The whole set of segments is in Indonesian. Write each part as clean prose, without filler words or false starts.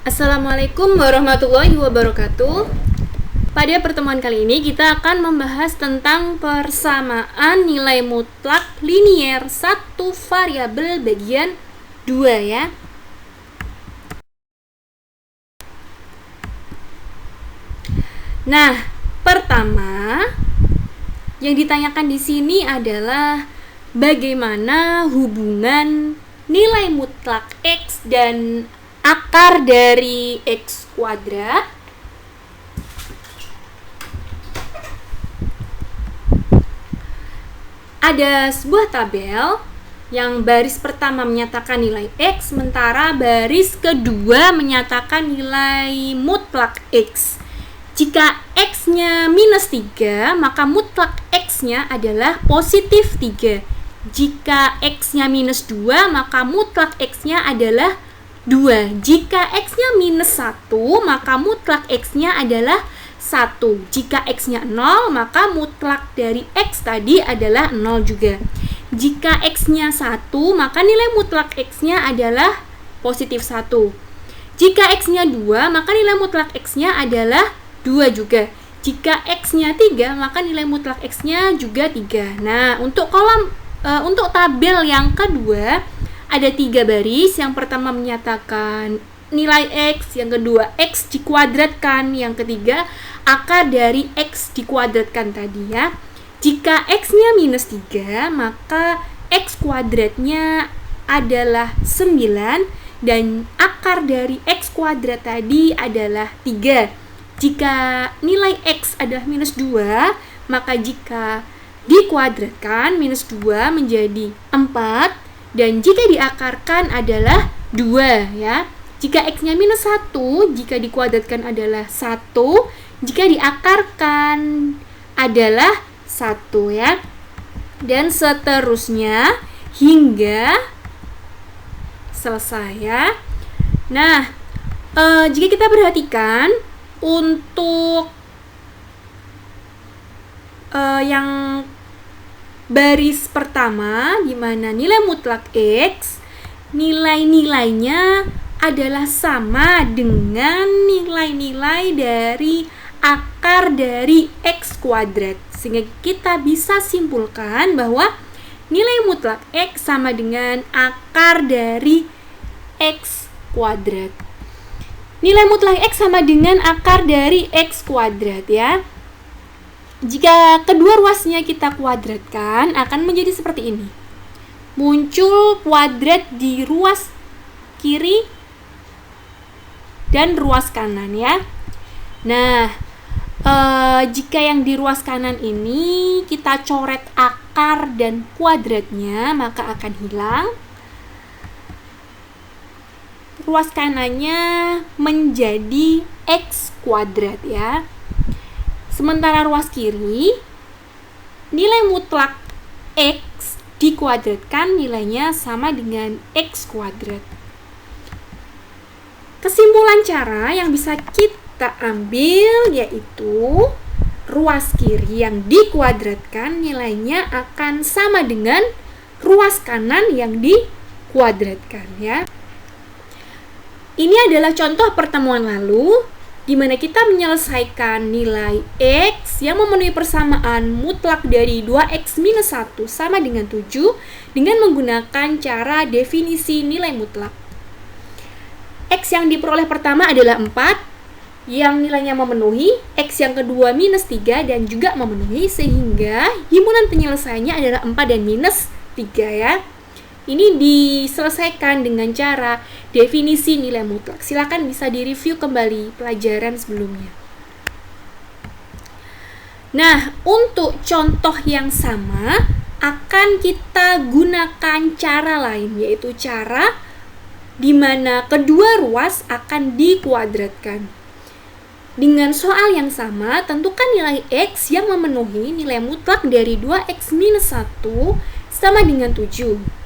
Assalamualaikum warahmatullahi wabarakatuh. Pada pertemuan kali ini kita akan membahas tentang persamaan nilai mutlak linier satu variabel bagian 2 ya. Nah, pertama yang ditanyakan di sini adalah bagaimana hubungan nilai mutlak X dan akar dari X kuadrat. Ada sebuah tabel yang baris pertama menyatakan nilai X, sementara baris kedua menyatakan nilai mutlak X. Jika X-nya minus 3, maka mutlak X-nya adalah positif 3. Jika X-nya minus 2, maka mutlak X-nya adalah 2. Jika X-nya minus 1, maka mutlak X-nya adalah 1. Jika X-nya 0, maka mutlak dari X tadi adalah 0 juga. Jika X-nya 1, maka nilai mutlak X-nya adalah positif 1. Jika X-nya 2, maka nilai mutlak X-nya adalah 2 juga. Jika X-nya 3, maka nilai mutlak X-nya juga 3. Nah, untuk tabel yang kedua ada 3 baris. Yang pertama menyatakan nilai X, yang kedua X dikuadratkan, yang ketiga akar dari X dikuadratkan tadi ya. Jika X-nya minus 3, maka X kuadratnya adalah 9 dan akar dari X kuadrat tadi adalah 3. Jika nilai X adalah minus 2, maka jika dikuadratkan minus 2 menjadi 4, dan jika diakarkan adalah 2 ya. Jika X-nya minus 1, jika dikuadratkan adalah 1, jika diakarkan adalah 1 ya. Dan seterusnya hingga selesai ya. Nah, jika kita perhatikan untuk yang baris pertama di mana nilai mutlak X, nilai-nilainya adalah sama dengan nilai-nilai dari akar dari X kuadrat. Sehingga kita bisa simpulkan bahwa nilai mutlak X sama dengan akar dari X kuadrat. Nilai mutlak X sama dengan akar dari X kuadrat ya. Jika kedua ruasnya kita kuadratkan, akan menjadi seperti ini. Muncul kuadrat di ruas kiri dan ruas kanan ya. Nah, jika yang di ruas kanan ini kita coret akar dan kuadratnya, maka akan hilang. Ruas kanannya menjadi X kuadrat ya. Sementara ruas kiri, nilai mutlak X dikuadratkan nilainya sama dengan X kuadrat. Kesimpulan cara yang bisa kita ambil yaitu ruas kiri yang dikuadratkan nilainya akan sama dengan ruas kanan yang dikuadratkan ya. Ini adalah contoh pertemuan lalu di mana kita menyelesaikan nilai X yang memenuhi persamaan mutlak dari 2X minus 1 sama dengan 7 dengan menggunakan cara definisi nilai mutlak. X yang diperoleh pertama adalah 4 yang nilainya memenuhi, X yang kedua minus 3 dan juga memenuhi, sehingga himpunan penyelesaiannya adalah 4 dan minus 3 ya. Ini diselesaikan dengan cara definisi nilai mutlak. Silakan bisa direview kembali pelajaran sebelumnya. Nah, untuk contoh yang sama akan kita gunakan cara lain, yaitu cara di mana kedua ruas akan dikuadratkan. Dengan soal yang sama, tentukan nilai X yang memenuhi nilai mutlak dari 2X minus 1 sama dengan 7.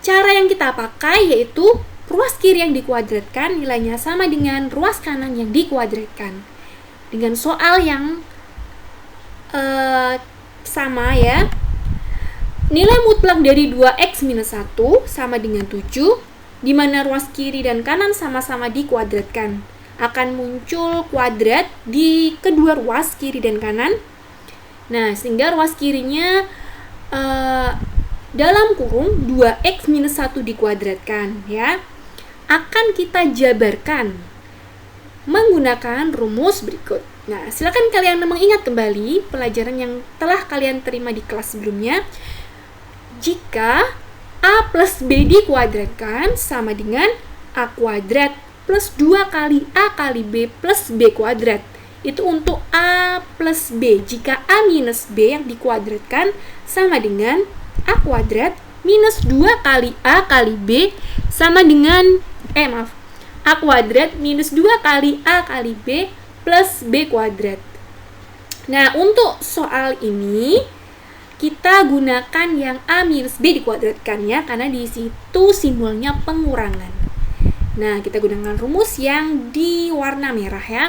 Cara yang kita pakai yaitu ruas kiri yang dikuadratkan nilainya sama dengan ruas kanan yang dikuadratkan. Dengan soal yang sama ya. Nilai mutlak dari 2X minus 1 sama dengan 7. di mana ruas kiri dan kanan sama-sama dikuadratkan. Akan muncul kuadrat di kedua ruas kiri dan kanan. Nah, sehingga ruas kirinya dalam kurung 2x minus 1 dikuadratkan ya. Akan kita jabarkan menggunakan rumus berikut. Nah, silakan kalian mengingat kembali pelajaran yang telah kalian terima di kelas sebelumnya. Jika A plus B dikuadratkan sama dengan A kuadrat plus 2 kali A kali B plus B kuadrat. Itu untuk A plus B. Jika A minus B yang dikuadratkan sama dengan A kuadrat minus 2 kali A kali B sama dengan A kuadrat minus 2 kali A kali B plus B kuadrat. Nah, untuk soal ini kita gunakan yang A minus B dikuadratkan ya, karena di situ simbolnya pengurangan. Nah, kita gunakan rumus yang di warna merah ya.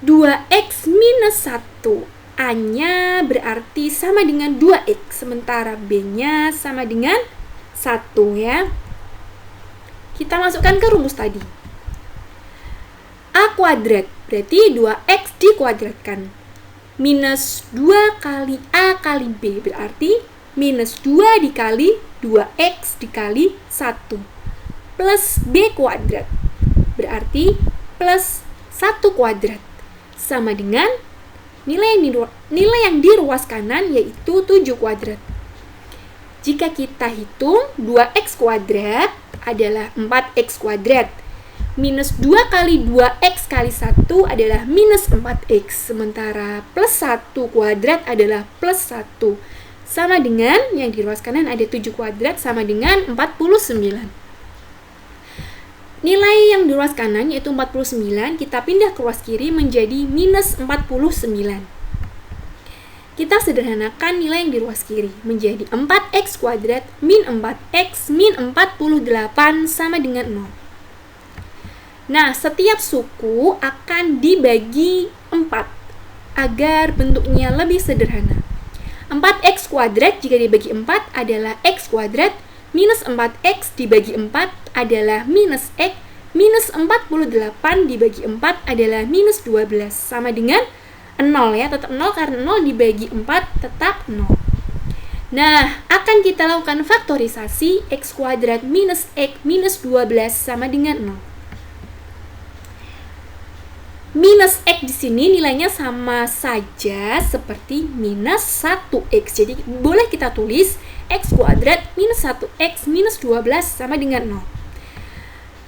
2x minus 1 A-nya berarti sama dengan 2x, sementara B-nya sama dengan 1 ya. Kita masukkan ke rumus tadi. A kuadrat berarti 2x dikuadratkan. Minus 2 kali A kali B berarti minus 2 dikali 2x dikali 1. Plus B kuadrat berarti plus 1 kuadrat. Sama dengan nilai yang di ruas kanan yaitu 7 kuadrat. Jika kita hitung 2x kuadrat adalah 4x kuadrat. Minus 2 kali 2x kali 1 adalah minus 4x. Sementara plus 1 kuadrat adalah plus 1. Sama dengan yang di ruas kanan ada 7 kuadrat sama dengan 49. Nilai yang di ruas kanan yaitu 49, kita pindah ke ruas kiri menjadi minus 49. Kita sederhanakan nilai yang di ruas kiri menjadi 4x kuadrat min 4x min 48 sama dengan 0. Nah, setiap suku akan dibagi 4 agar bentuknya lebih sederhana. 4x kuadrat jika dibagi 4 adalah x kuadrat, minus 4x dibagi 4 adalah minus x, minus 48 dibagi 4 adalah minus 12, sama dengan 0 ya, tetap 0 karena 0 dibagi 4 tetap 0. Nah, akan kita lakukan faktorisasi x kuadrat minus x minus 12 sama dengan 0. Minus x di sini nilainya sama saja seperti minus 1x. Jadi boleh kita tulis x kuadrat minus 1x minus 12 sama dengan 0.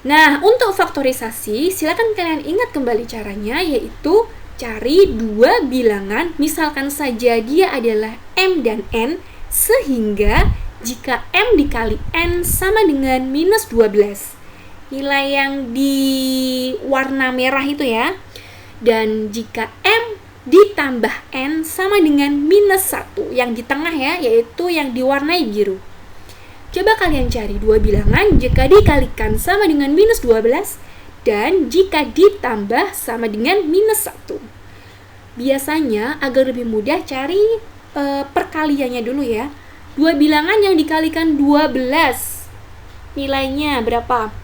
Nah, untuk faktorisasi, silakan kalian ingat kembali caranya, yaitu cari dua bilangan, misalkan saja dia adalah m dan n, sehingga jika m dikali n sama dengan minus 12. Nilai yang di warna merah itu ya. Dan jika M ditambah N sama dengan minus 1 yang di tengah ya, yaitu yang diwarnai biru. Coba kalian cari dua bilangan jika dikalikan sama dengan minus 12 dan jika ditambah sama dengan minus 1. Biasanya agar lebih mudah cari perkaliannya dulu ya. Dua bilangan yang dikalikan 12 nilainya berapa?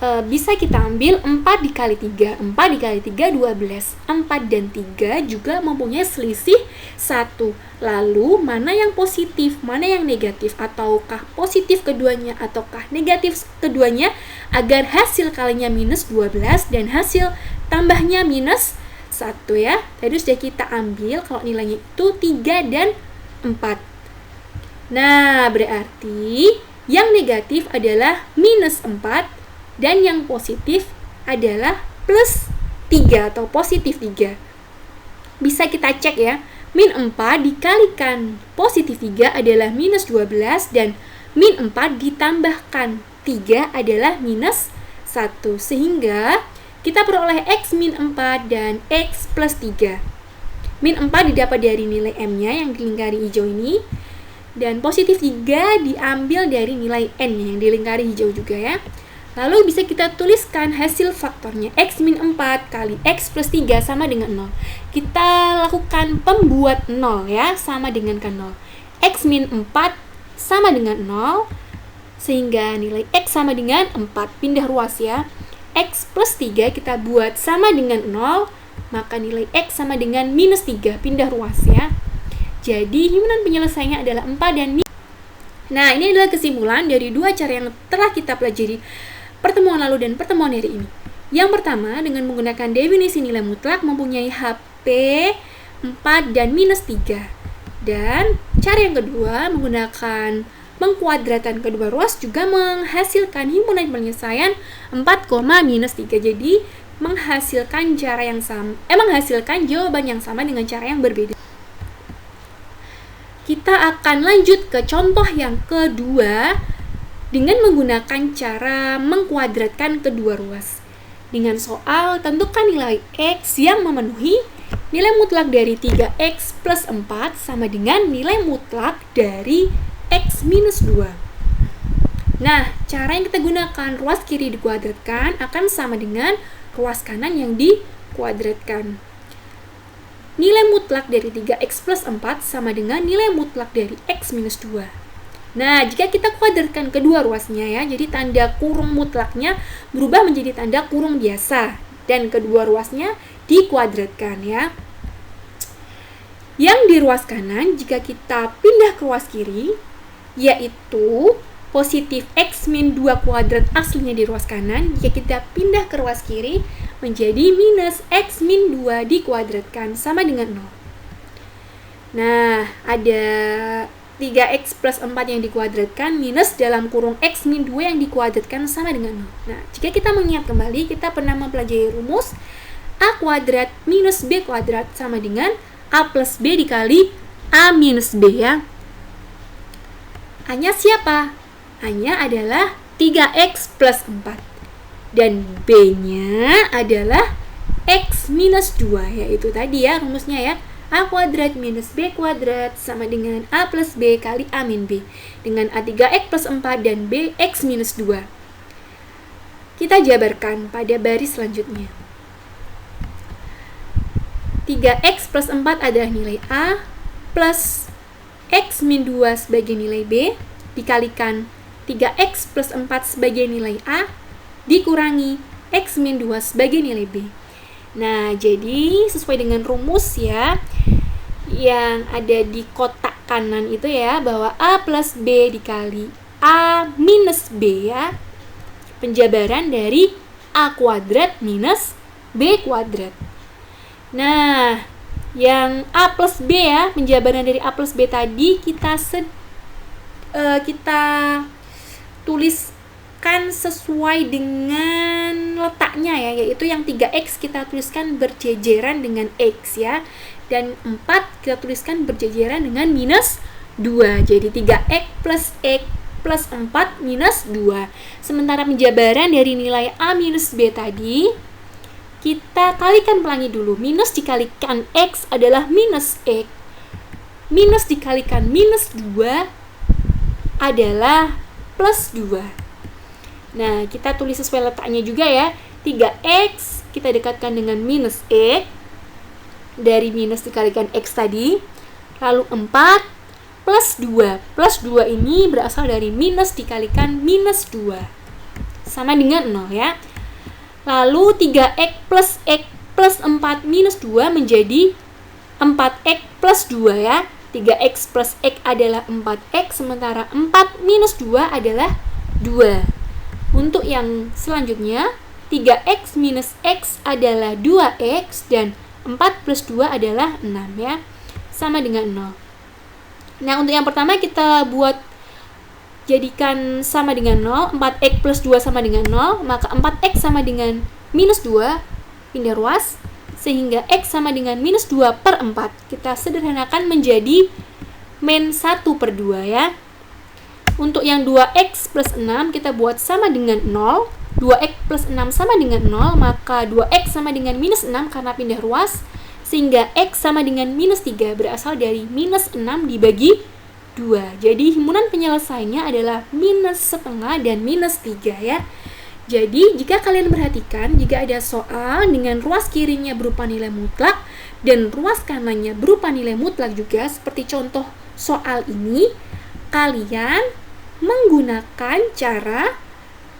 Bisa kita ambil 4 dikali 3. 4 dikali 3, 12. 4 dan 3 juga mempunyai selisih 1. Lalu, mana yang positif, mana yang negatif? Ataukah positif keduanya, ataukah negatif keduanya? Agar hasil kalinya minus 12 dan hasil tambahnya minus 1 ya. Tadi sudah kita ambil kalau nilainya itu 3 dan 4. Nah, berarti yang negatif adalah minus 4. Dan yang positif adalah plus 3 atau positif 3. Bisa kita cek ya. Min 4 dikalikan positif 3 adalah minus 12. Dan min 4 ditambahkan 3 adalah minus 1. Sehingga kita peroleh x min 4 dan x plus 3. Min 4 didapat dari nilai m-nya yang dilingkari hijau ini. Dan positif 3 diambil dari nilai n-nya yang dilingkari hijau juga ya. Lalu bisa kita tuliskan hasil faktornya x min 4 kali x plus 3 sama dengan 0. Kita lakukan pembuat 0 ya, sama dengan kan 0. X min 4 sama dengan 0. sehingga nilai X sama dengan 4. Pindah ruas ya. X plus 3 kita buat sama dengan 0, maka nilai X sama dengan minus 3. Pindah ruas ya. Jadi himpunan penyelesaiannya adalah 4 dan minus. Nah, ini adalah kesimpulan dari dua cara yang telah kita pelajari pertemuan lalu dan pertemuan hari ini. Yang pertama, dengan menggunakan definisi nilai mutlak mempunyai HP 4 dan minus 3. Dan cara yang kedua, menggunakan mengkuadratkan kedua ruas juga menghasilkan himpunan penyelesaian 4, minus 3. Jadi menghasilkan cara yang sama, menghasilkan jawaban yang sama dengan cara yang berbeda. Kita akan lanjut ke contoh yang kedua dengan menggunakan cara mengkuadratkan kedua ruas. Dengan soal tentukan nilai X yang memenuhi nilai mutlak dari 3X plus 4 sama dengan nilai mutlak dari X minus 2. Nah, cara yang kita gunakan, ruas kiri dikuadratkan akan sama dengan ruas kanan yang dikuadratkan. Nilai mutlak dari 3X plus 4 sama dengan nilai mutlak dari X minus 2. Nah, jika kita kuadratkan kedua ruasnya ya, jadi tanda kurung mutlaknya berubah menjadi tanda kurung biasa. Dan kedua ruasnya dikuadratkan ya. Yang di ruas kanan, jika kita pindah ke ruas kiri, yaitu positif X min 2 kuadrat aslinya di ruas kanan, jika kita pindah ke ruas kiri, menjadi minus X min 2 dikuadratkan sama dengan 0. Nah, ada 3X plus 4 yang dikuadratkan minus dalam kurung X min 2 yang dikuadratkan sama dengan 0. Nah, jika kita mengingat kembali, kita pernah mempelajari rumus A kuadrat minus B kuadrat sama dengan A plus B dikali A minus B ya. A-nya siapa? A-nya adalah 3X plus 4. Dan B-nya adalah X minus 2, yaitu tadi ya rumusnya ya. A kuadrat minus B kuadrat sama dengan A plus B kali A min B. Dengan A 3X plus 4 dan B X minus 2. Kita jabarkan pada baris selanjutnya. 3X plus 4 adalah nilai A plus X min 2 sebagai nilai B dikalikan 3X plus 4 sebagai nilai A dikurangi X min 2 sebagai nilai B. Nah, jadi sesuai dengan rumus ya yang ada di kotak kanan itu ya, bahwa A plus B dikali A minus B ya, penjabaran dari A kuadrat minus B kuadrat. Nah, yang A plus B ya, penjabaran dari A plus B tadi kita tuliskan sesuai dengan letaknya ya, yaitu yang 3X kita tuliskan berjejeran dengan X ya, dan 4 kita tuliskan berjejeran dengan minus 2. Jadi 3X plus X plus 4 minus 2. Sementara penjabaran dari nilai A minus B tadi kita kalikan pelangi dulu. Minus dikalikan X adalah minus X. Minus dikalikan minus 2 adalah plus 2. Nah, kita tulis sesuai letaknya juga ya. 3X kita dekatkan dengan minus X. Dari minus dikalikan X tadi. Lalu 4 plus 2. Plus 2 ini berasal dari minus dikalikan minus 2. Sama dengan 0 ya. Lalu 3X plus 4 minus 2 menjadi 4X plus 2 ya. 3X plus X adalah 4X, sementara 4 minus 2 adalah 2. Untuk yang selanjutnya, 3X minus X adalah 2X dan 4 plus 2 adalah 6 ya. Sama dengan 0. Nah, untuk yang pertama kita jadikan sama dengan 0, 4X plus 2 sama dengan 0, maka 4X sama dengan minus 2, pindah ruas, sehingga X sama dengan minus 2 per 4. Kita sederhanakan menjadi min 1 per 2 ya. Untuk yang 2X plus 6 kita buat sama dengan 0, 2X plus 6 sama dengan 0, maka 2X sama dengan minus 6 karena pindah ruas, sehingga X sama dengan minus 3 berasal dari minus 6 dibagi 2. Jadi himpunan penyelesaiannya adalah minus setengah dan minus 3 ya. Jadi jika kalian perhatikan, jika ada soal dengan ruas kirinya berupa nilai mutlak dan ruas kanannya berupa nilai mutlak juga, seperti contoh soal ini, kalian menggunakan cara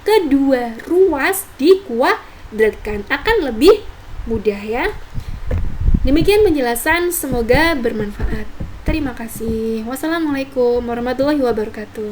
kedua ruas dikuadratkan, akan lebih mudah ya. Demikian penjelasan, semoga bermanfaat. Terima kasih. Wassalamualaikum warahmatullahi wabarakatuh.